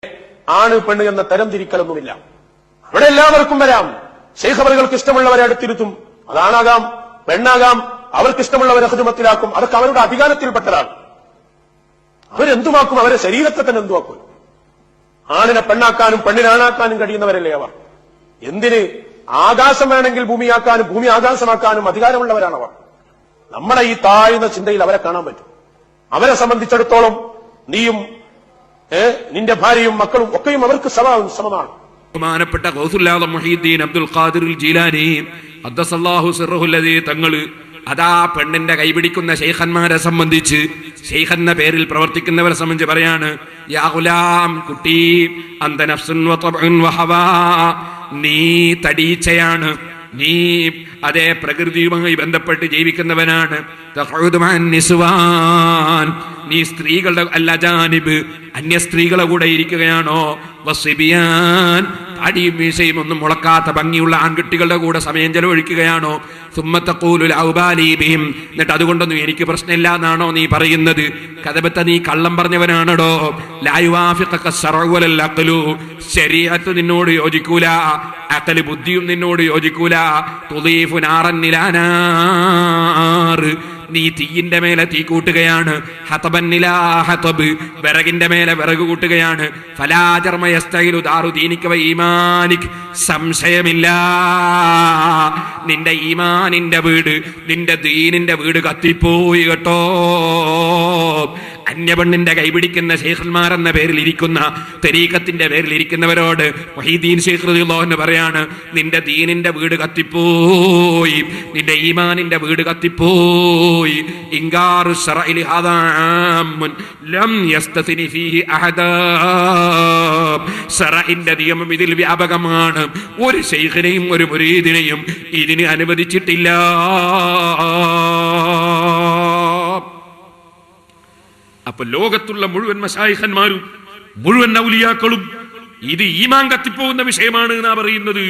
ആണ് പെണ്ണ് എന്ന തരം തിരിക്കലൊന്നുമില്ല. അവിടെ എല്ലാവർക്കും വരാം. ശൈഖ് അവർക്ക് ഇഷ്ടമുള്ളവരെ അടുത്തിരുത്തും. അതാണാകാം, പെണ്ണാകാം, അവർക്ക് ഇഷ്ടമുള്ളവരെ ഖിദ്മത്തിലാക്കും. അതൊക്കെ അവരുടെ അധികാരത്തിൽപ്പെട്ടതാണ്. അവരെന്തുമാക്കും, അവരെ ശരീരത്തെ തന്നെ എന്തുമാക്കും. ആണിനെ പെണ്ണാക്കാനും പെണ്ണിനാണാക്കാനും കഴിയുന്നവരല്ലേ അവർ. എന്തിന്? ആകാശം വേണമെങ്കിൽ ഭൂമിയാക്കാനും ഭൂമി ആകാശമാക്കാനും അധികാരമുള്ളവരാണവർ. നമ്മുടെ ഈ താഴ്ന്ന ചിന്തയിൽ അവരെ കാണാൻ പറ്റും. അവരെ സംബന്ധിച്ചിടത്തോളം നീയും നിന്റെ ഭാര്യയും മക്കളും ഒക്കെയും അവർക്ക് സമമാണ്. ബഹുമാനപ്പെട്ട ഗൗസുൽ ആദം മുഹീദ്ദീൻ അബ്ദുൽ ഖാദിർ ജീലാനി ഖദ്ദസല്ലാഹു സിർറഹുൽ ലദീ തങ്ങള് അതാ പെണ്ണിന്റെ കൈപിടിക്കുന്ന ശൈഖന്മാരെ സംബന്ധിച്ച്, ശൈഖ് എന്ന പേരിൽ പ്രവർത്തിക്കുന്നവരെ സംബന്ധിച്ച് പറയാണ്, യാ ഗുലാം, കുട്ടി, അന്ത നഫ്സുൻ വ തബ്ഉൻ വ ഹവാ, നീ തടീച്ചയാണ്, നീ അതേ പ്രകൃതിയുമായി ബന്ധപ്പെട്ട് ജീവിക്കുന്നവനാണ്. നീ സ്ത്രീകളുടെ അല്ലജാനിബ്, അന്യ സ്ത്രീകളെ കൂടെ ഇരിക്കുകയാണോ? വസിബിയാൻ, താടിയും മീശയും ഒന്നും മുളക്കാത്ത ഭംഗിയുള്ള ആൺകുട്ടികളുടെ കൂടെ സമയം ചെലവഴിക്കുകയാണോ? സുമ്മത്തഖൂലു ലാ ഉബാലി ബിഹിം, എന്നിട്ട് അതുകൊണ്ടൊന്നും എനിക്ക് പ്രശ്നമില്ല എന്നാണോ നീ പറയുന്നത്? കദബത്ത, നീ കള്ളം പറഞ്ഞവനാണോ? ലാ യുവാഫിഖക ശർഉ വൽ അഖ്ലു, ശരീഅത്ത് നിന്നോട് യോജിക്കൂല, അഖൽ ബുദ്ധിയും നിന്നോട് യോജിക്കൂല. തുളീഫു നാറൻ ഇലാ നാർ, നീ തീയിന്റെ മേലെ തീ കൂട്ടുകയാണ്. ഹതബൻ ഇലാ ഹതബ്, വിറകിന്റെ മേലെ വിറക് കൂട്ടുകയാണ്. ഫലാ ജർമ യസ്തഹിലു ദാറു ദീനിക വ ഈമാനിക്, സംശയമില്ല നിന്റെ ഈമാനിന്റെ വീട്, നിന്റെ ദീനിന്റെ വീട് കത്തിപ്പോയി കേട്ടോ. അന്യപെണ്ണിന്റെ കൈപിടിക്കുന്ന ശൈഖന്മാർ എന്ന പേരിൽ ഇരിക്കുന്ന, തരീഖത്തിന്റെ പേരിൽ ഇരിക്കുന്നവരോട് മുഹീദ്ദീൻ ശൈഖ് റളിയല്ലാഹു അൻഹു പറയാണ്, നിന്റെ ദീനിന്റെ വീട് കത്തിപ്പോയി, നിന്റെ ഈമാനിന്റെ വീട് കത്തിപ്പോയി. ഇൻകാറു ശർഇ ഹാദാ ആമ്മുൻ ലം യസ്തസിനി ഫീഹി അഹദാ, ശർഇന്റെ നിയമം ഇതിൽ വ്യാപകമാണ്. ഒരു ശൈഖിനെയും ഒരു മുരീദിനെയും ഇതിന് അനുവദിച്ചിട്ടില്ല. അപ്പൊ ലോകത്തുള്ള മുഴുവൻ മശായിഖന്മാരും മുഴുവൻ ഔലിയാക്കളും ഇത് ഈമാൻ കത്തിപ്പോകുന്ന വിഷയമാണ് എന്നാ പറയുന്നത്.